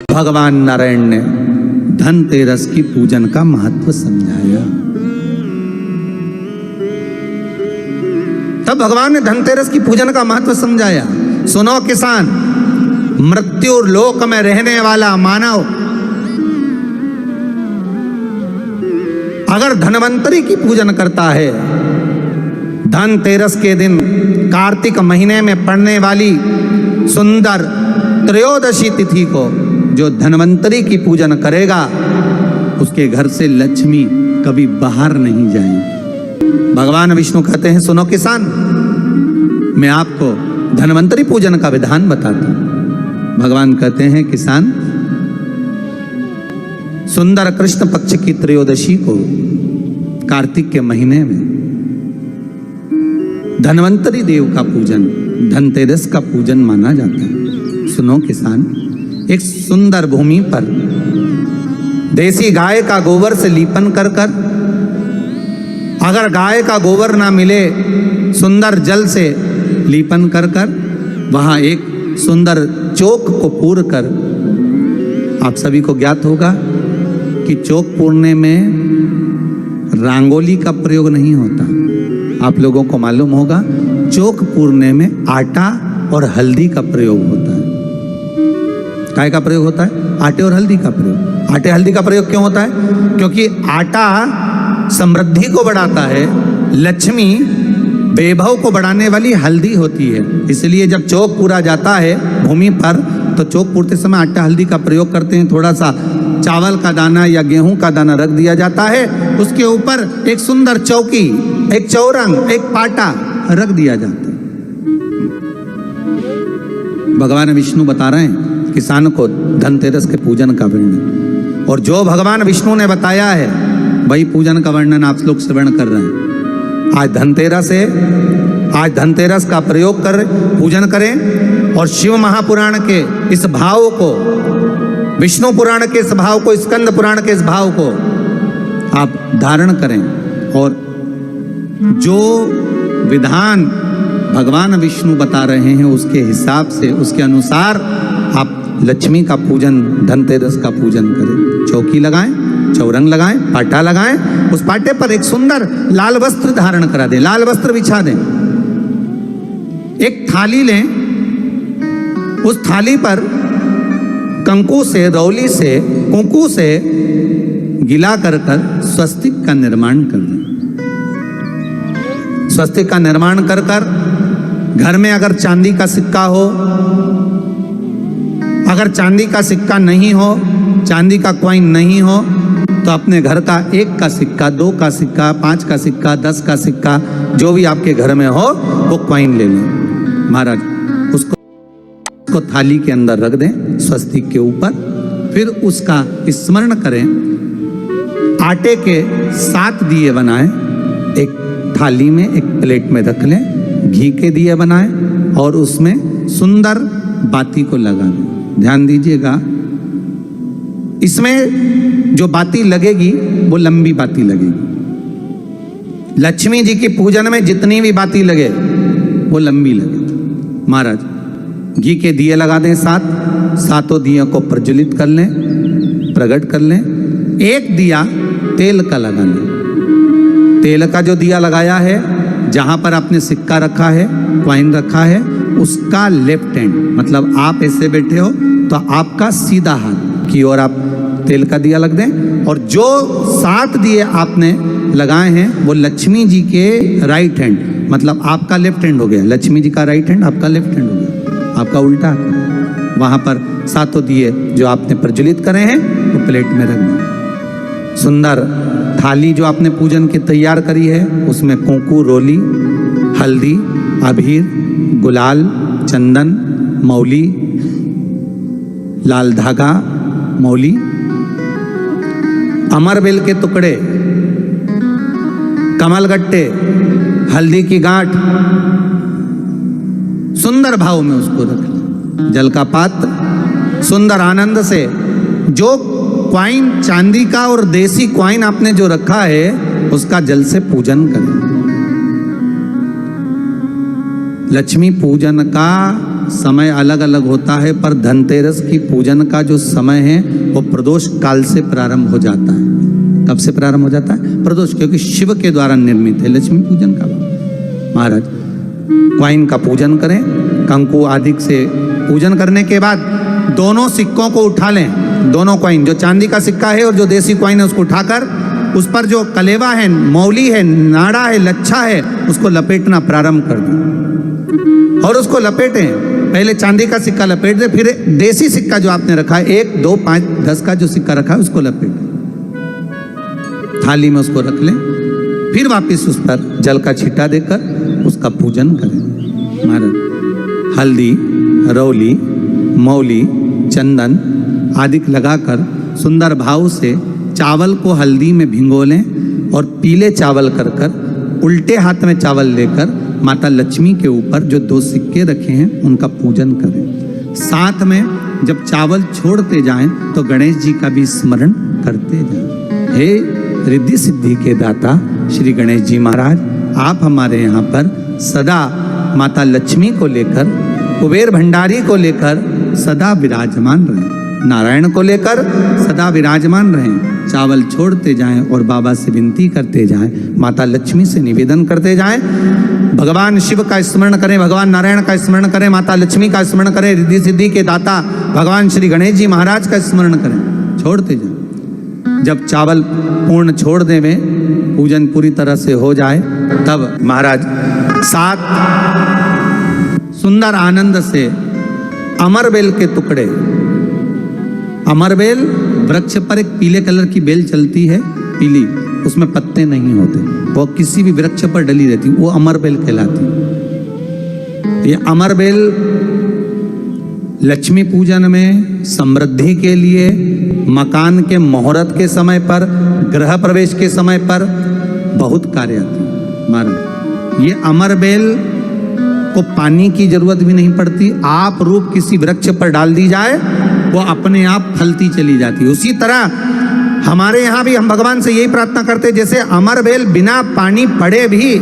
भगवान नारायण ने धनतेरस की पूजन का महत्व समझाया। तब भगवान ने धनतेरस की पूजन का महत्व समझाया। सुनो किसान, मृत्यु लोक में रहने वाला मानव अगर धनवंतरी की पूजन करता है, धनतेरस के दिन कार्तिक महीने में पड़ने वाली सुंदर त्रयोदशी तिथि को जो धनवंतरी की पूजन करेगा, उसके घर से लक्ष्मी कभी बाहर नहीं जाएगी। भगवान विष्णु कहते हैं, सुनो किसान, मैं आपको धनवंतरी पूजन का विधान बताता हूं। भगवान कहते हैं, किसान, सुंदर कृष्ण पक्ष की त्रयोदशी को कार्तिक के महीने में धनवंतरी देव का पूजन, धनतेरस का पूजन माना जाता है। सुनो किसान, एक सुंदर भूमि पर देसी गाय का गोबर से लीपन कर कर, अगर गाय का गोबर ना मिले, सुंदर जल से लीपन कर कर, वहां एक सुंदर चौक को पूर कर, आप सभी को ज्ञात होगा कि चौक पूरने में रंगोली का प्रयोग नहीं होता। आप लोगों को मालूम होगा, चौक पूरने में आटा और हल्दी का प्रयोग होता है। काय का प्रयोग होता है? आटे और हल्दी का प्रयोग। आटे हल्दी का प्रयोग क्यों होता है? क्योंकि आटा समृद्धि को बढ़ाता है, लक्ष्मी वैभव को बढ़ाने वाली हल्दी होती है। इसलिए जब चौक पूरा जाता है भूमि पर, तो चौक पूरते समय आटा हल्दी का प्रयोग करते हैं। थोड़ा सा चावल का दाना या गेहूं का दाना रख दिया जाता है, उसके ऊपर एक सुंदर चौकी, एक चौरंग, एक पाटा रख दिया जाता है। भगवान विष्णु बता रहे हैं किसान को धनतेरस के पूजन का वर्णन, और जो भगवान विष्णु ने बताया है वही पूजन का वर्णन आप लोग श्रवण कर रहे हैं। आज धनतेरस का प्रयोग कर पूजन करें, और शिव महापुराण के इस भाव को, विष्णु पुराण के इस भाव को, स्कंद पुराण के इस भाव को आप धारण करें, और जो विधान भगवान विष्णु बता रहे हैं उसके हिसाब से, उसके अनुसार आप लक्ष्मी का पूजन, धनतेरस का पूजन करें। चौकी लगाएं, चौरंग लगाएं, पाटा लगाएं, उस पाटे पर एक सुंदर लाल वस्त्र धारण करा दें, लाल वस्त्र बिछा दें। एक थाली लें, उस थाली पर कंकु से, रौली से, कुंकू से गिला कर कर स्वस्तिक का निर्माण कर दें। स्वस्तिक का निर्माण कर कर घर में अगर चांदी का सिक्का हो, अगर चांदी का सिक्का नहीं हो, चांदी का कॉइन नहीं हो, तो अपने घर का 1 का सिक्का, 2 का सिक्का, 5 का सिक्का, 10 का सिक्का, जो भी आपके घर में हो वो कॉइन ले लें महाराज। उसको थाली के अंदर रख दें, स्वस्तिक के ऊपर। फिर उसका स्मरण करें। आटे के 7 दिए बनाएं, एक थाली में, एक प्लेट में रख लें। घी के दिए बनाएं और उसमें सुंदर बाती को लगा दें। ध्यान दीजिएगा, इसमें जो बाती लगेगी वो लंबी बाती लगेगी। लक्ष्मी जी की पूजन में जितनी भी बाती लगे वो लंबी लगे। महाराज घी के दिए लगा दें 7, सातों दियों को प्रज्वलित कर लें, प्रकट कर लें। एक दिया तेल का लगा लें। तेल का जो दिया लगाया है, जहां पर आपने सिक्का रखा है, कॉइन रखा है, उसका लेफ्ट हैंड, मतलब आप ऐसे बैठे हो तो आपका सीधा हाथ की ओर आप तेल का दिया लग दें। और जो 7 दिए आपने लगाए हैं वो लक्ष्मी जी के राइट हैंड, मतलब आपका लेफ्ट हैंड हो गया, लक्ष्मी जी का राइट हैंड, आपका लेफ्ट हैंड हो गया, आपका उल्टा हाथ। वहां पर 7 दिए जो आपने प्रज्वलित करे हैं वो प्लेट में रख दें। सुंदर थाली जो आपने पूजन की तैयार करी है, उसमें कुंकू, रोली, हल्दी, अबीर, गुलाल, चंदन, मौली, लाल धागा, मौली, अमरबेल के टुकड़े, कमलगट्टे, हल्दी की गांठ, सुंदर भाव में उसको रख लें। जल का पात्र सुंदर आनंद से, जो क्वाइन चांदी का और देसी क्वाइन आपने जो रखा है उसका जल से पूजन करें। लक्ष्मी पूजन का समय अलग अलग होता है, पर धनतेरस की पूजन का जो समय है वो प्रदोष काल से प्रारंभ हो जाता है। कब से प्रारंभ हो जाता है? प्रदोष, क्योंकि शिव के द्वारा निर्मित है लक्ष्मी पूजन का। महाराज क्वाइन का पूजन करें, कंकु आदि से पूजन करने के बाद दोनों सिक्कों को उठा लें। दोनों कॉइन, जो चांदी का सिक्का है और जो देसी कॉइन है, उसको उठाकर उस पर जो कलेवा है, मौली है, नाड़ा है, लच्छा है, उसको लपेटना प्रारंभ कर दें और उसको लपेटें। पहले चांदी का सिक्का लपेट दे, फिर देसी सिक्का जो आपने रखा है 1, 2, 5, 10 का जो सिक्का रखा है उसको लपेटें, थाली में उसको रख लें, फिर वापस उस पर जल का छींटा देकर उसका पूजन करें। महाराज हल्दी, रौली, मौली, चंदन आदि लगाकर सुंदर भाव से चावल को हल्दी में भिगो लें और पीले चावल कर कर उल्टे हाथ में चावल लेकर माता लक्ष्मी के ऊपर जो 2 सिक्के रखे हैं उनका पूजन करें। साथ में जब चावल छोड़ते जाएं तो गणेश जी का भी स्मरण करते जाएं। हे रिद्धि सिद्धि के दाता श्री गणेश जी महाराज, आप हमारे यहाँ पर सदा माता लक्ष्मी को लेकर, कुबेर भंडारी को लेकर सदा विराजमान रहें, नारायण को लेकर सदा विराजमान रहें। चावल छोड़ते जाएं और बाबा से विनती करते जाएं, माता लक्ष्मी से निवेदन करते जाएं, भगवान शिव का स्मरण करें, भगवान नारायण का स्मरण करें, माता लक्ष्मी का स्मरण करें, रिद्धि सिद्धि के दाता भगवान श्री गणेश जी महाराज का स्मरण करें, छोड़ते जाएं। जब चावल पूर्ण छोड़ देवें, पूजन पूरी तरह से हो जाए, तब महाराज 7 सुंदर आनंद से अमरबेल के टुकड़े, अमरबेल वृक्ष पर एक पीले कलर की बेल चलती है, पीली, उसमें पत्ते नहीं होते, वो किसी भी वृक्ष पर डली रहती, वो अमरबेल कहलाती। ये अमरबेल लक्ष्मी पूजन में, समृद्धि के लिए, मकान के मुहूर्त के समय पर, गृह प्रवेश के समय पर बहुत कार्य आती। महाराज ये अमरबेल को पानी की जरूरत भी नहीं पड़ती, आप रूप किसी वृक्ष पर डाल दी जाए वो अपने आप फलती चली जाती है। उसी तरह हमारे यहाँ भी हम भगवान से यही प्रार्थना करते हैं, जैसे अमरबेल बिना पानी पड़े भी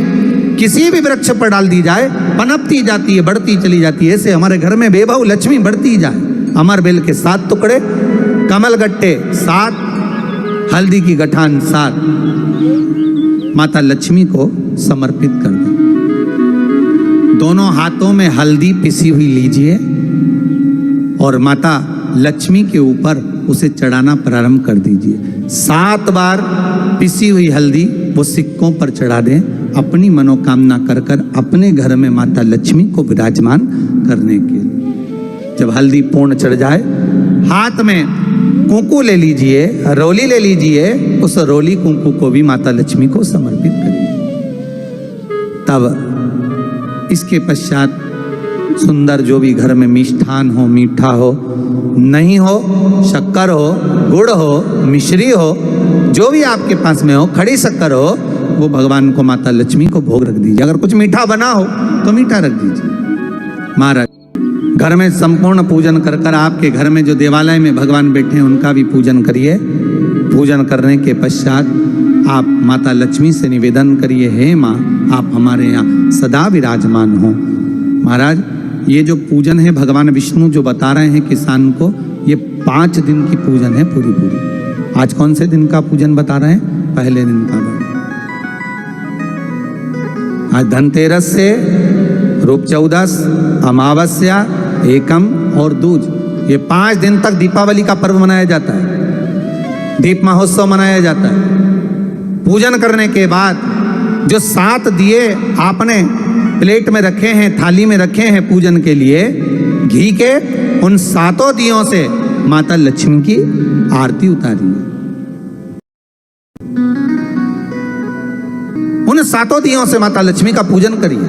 किसी भी वृक्ष पर डाल दी जाए पनपती जाती है, बढ़ती चली जाती है, ऐसे हमारे घर में बेबहू लक्ष्मी बढ़ती जाए। अमरबेल के 7 टुकड़े, कमल गट्टे 7, हल्दी की गठान 7 माता लक्ष्मी को समर्पित कर दें। दोनों हाथों में हल्दी पिसी हुई लीजिए और माता लक्ष्मी के ऊपर उसे चढ़ाना प्रारंभ कर दीजिए। 7 बार पिसी हुई हल्दी वो सिक्कों पर चढ़ा दें, अपनी मनोकामना कर कर अपने घर में माता लक्ष्मी को विराजमान करने के लिए। जब हल्दी पूर्ण चढ़ जाए, हाथ में कुंकू ले लीजिए, रोली ले लीजिए, उस रोली कुंकू को भी माता लक्ष्मी को समर्पित करिए। तब इसके पश्चात सुंदर जो भी घर में मिष्ठान हो, मीठा हो, नहीं हो, शक्कर हो, गुड़ हो, मिश्री हो, जो भी आपके पास में हो, खड़ी शक्कर हो, वो भगवान को, माता लक्ष्मी को भोग रख दीजिए। अगर कुछ मीठा बना हो तो मीठा रख दीजिए। महाराज घर में संपूर्ण पूजन कर कर आपके घर में जो देवालय में भगवान बैठे हैं उनका भी पूजन करिए। पूजन करने के पश्चात आप माता लक्ष्मी से निवेदन करिए, हे माँ आप हमारे यहाँ सदा विराजमान हो। महाराज ये जो पूजन है भगवान विष्णु जो बता रहे हैं किसान को, ये 5 दिन की पूजन है पूरी पूरी। आज कौन से दिन का पूजन बता रहे हैं? पहले दिन का। आज धनतेरस से रूप चौदस, अमावस्या, एकम और दूज, ये 5 दिन तक दीपावली का पर्व मनाया जाता है, दीप महोत्सव मनाया जाता है। पूजन करने के बाद जो 7 दिए आपने प्लेट में रखे हैं, थाली में रखे हैं पूजन के लिए घी के, उन 7 दियों से माता लक्ष्मी की आरती उतारिए। उन 7 दियों से माता लक्ष्मी का पूजन करिए,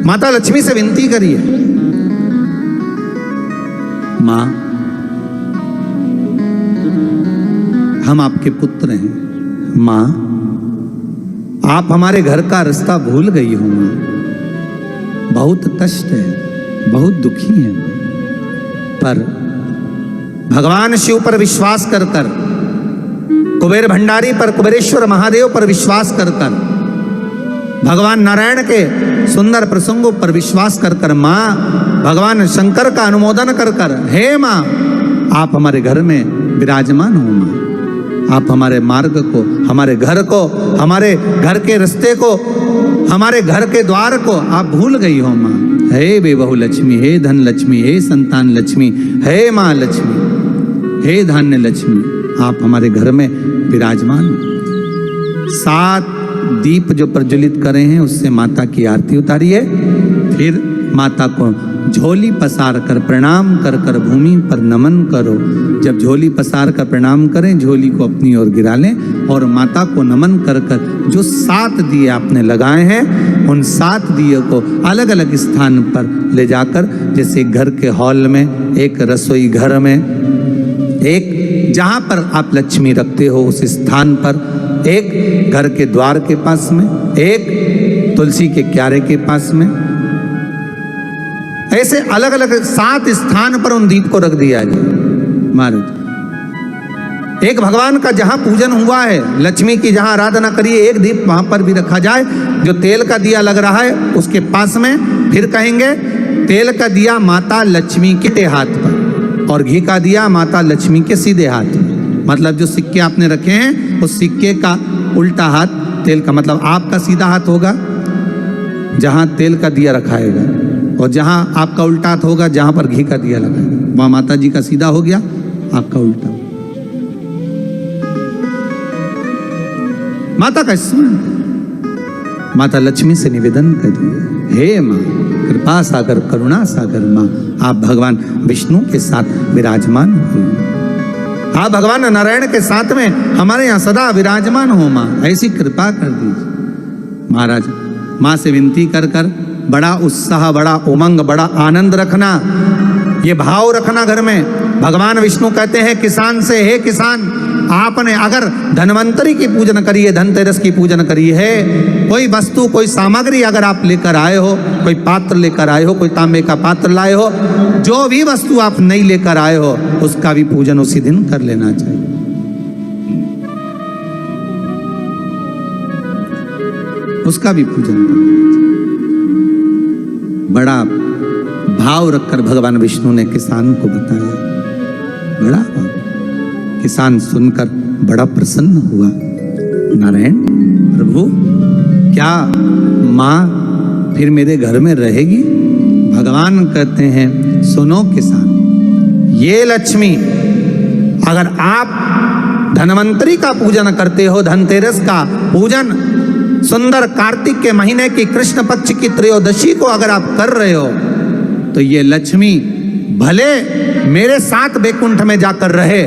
माता लक्ष्मी से विनती करिए, माँ हम आपके पुत्र हैं, माँ आप हमारे घर का रास्ता भूल गई हो, माँ बहुत कष्ट है, बहुत दुखी है, पर भगवान शिव पर विश्वास कर कर, कुबेर भंडारी पर, कुबेरेश्वर महादेव पर विश्वास कर कर भगवान नारायण के सुंदर प्रसंगों पर विश्वास कर कर माँ भगवान शंकर का अनुमोदन कर कर, हे माँ आप हमारे घर में विराजमान हो माँ, आप हमारे मार्ग को, हमारे घर को, हमारे घर के रास्ते को, हमारे घर के द्वार को आप भूल गई हो माँ। हे बेबहू लक्ष्मी, हे धन लक्ष्मी, हे संतान लक्ष्मी, हे माँ लक्ष्मी, हे धान्य लक्ष्मी, आप हमारे घर में विराजमान हो। 7 दीप जो प्रज्वलित करे हैं उससे माता की आरती उतारिए, फिर माता को झोली पसार कर प्रणाम कर कर भूमि पर नमन करो। जब झोली पसार कर प्रणाम करें, झोली को अपनी ओर गिरा लें और माता को नमन कर कर जो 7 दिए आपने लगाए हैं उन 7 दिए को अलग अलग स्थान पर ले जाकर, जैसे घर के हॉल में, एक रसोई घर में, एक जहां पर आप लक्ष्मी रखते हो उस स्थान पर, एक घर के द्वार के पास में, एक तुलसी के क्यारे के पास में, ऐसे अलग अलग 7 स्थान पर उन दीप को रख दिया जाए महाराज। एक भगवान का जहां पूजन हुआ है, लक्ष्मी की जहां आराधना करिए, एक दीप वहां पर भी रखा जाए। जो तेल का दिया लग रहा है उसके पास में, फिर कहेंगे तेल का दिया माता लक्ष्मी के हाथ पर और घी का दिया माता लक्ष्मी के सीधे हाथ पर। मतलब जो सिक्के आपने रखे हैं उस सिक्के का उल्टा हाथ तेल का, मतलब आपका सीधा हाथ होगा जहां तेल का दिया रखाएगा, और जहां आपका उल्टा हाथ होगा जहां पर घी का दिया लगाएगा, वहां माता जी का सीधा हो गया, आपका उल्टा। माता का स्मरण, माता लक्ष्मी से निवेदन करिए, हे माँ कृपा सागर करुणा सागर माँ, आप भगवान विष्णु के साथ विराजमान हो, आप भगवान नारायण के साथ में हमारे यहाँ सदा विराजमान हो माँ, ऐसी कृपा कर दीजिए। महाराज माँ से विनती कर कर बड़ा उत्साह, बड़ा उमंग, बड़ा आनंद रखना, ये भाव रखना घर में। भगवान विष्णु कहते हैं किसान से, हे किसान आपने अगर धनवंतरी की पूजन करी है, धनतेरस की पूजन करी है, कोई वस्तु, कोई सामग्री अगर आप लेकर आए हो, कोई पात्र लेकर आए हो, कोई तांबे का पात्र लाए हो, जो भी वस्तु आप नहीं लेकर आए हो उसका भी पूजन उसी दिन कर लेना चाहिए। उसका भी पूजन कर लेना चाहिए। बड़ा भाव रखकर भगवान विष्णु ने किसान को बताया, बड़ा भाव। किसान सुनकर बड़ा प्रसन्न हुआ। नारायण प्रभु, क्या माँ फिर मेरे घर में रहेगी? भगवान कहते हैं सुनो किसान, ये लक्ष्मी अगर आप धनवंतरी का पूजन करते हो, धनतेरस का पूजन सुंदर कार्तिक के महीने की कृष्ण पक्ष की त्रयोदशी को अगर आप कर रहे हो, तो ये लक्ष्मी भले मेरे साथ बैकुंठ में जाकर रहे,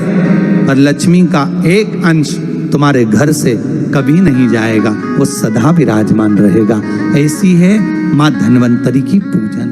पर लक्ष्मी का एक अंश तुम्हारे घर से कभी नहीं जाएगा, वो सदा विराजमान रहेगा। ऐसी है माँ धन्वंतरी की पूजन।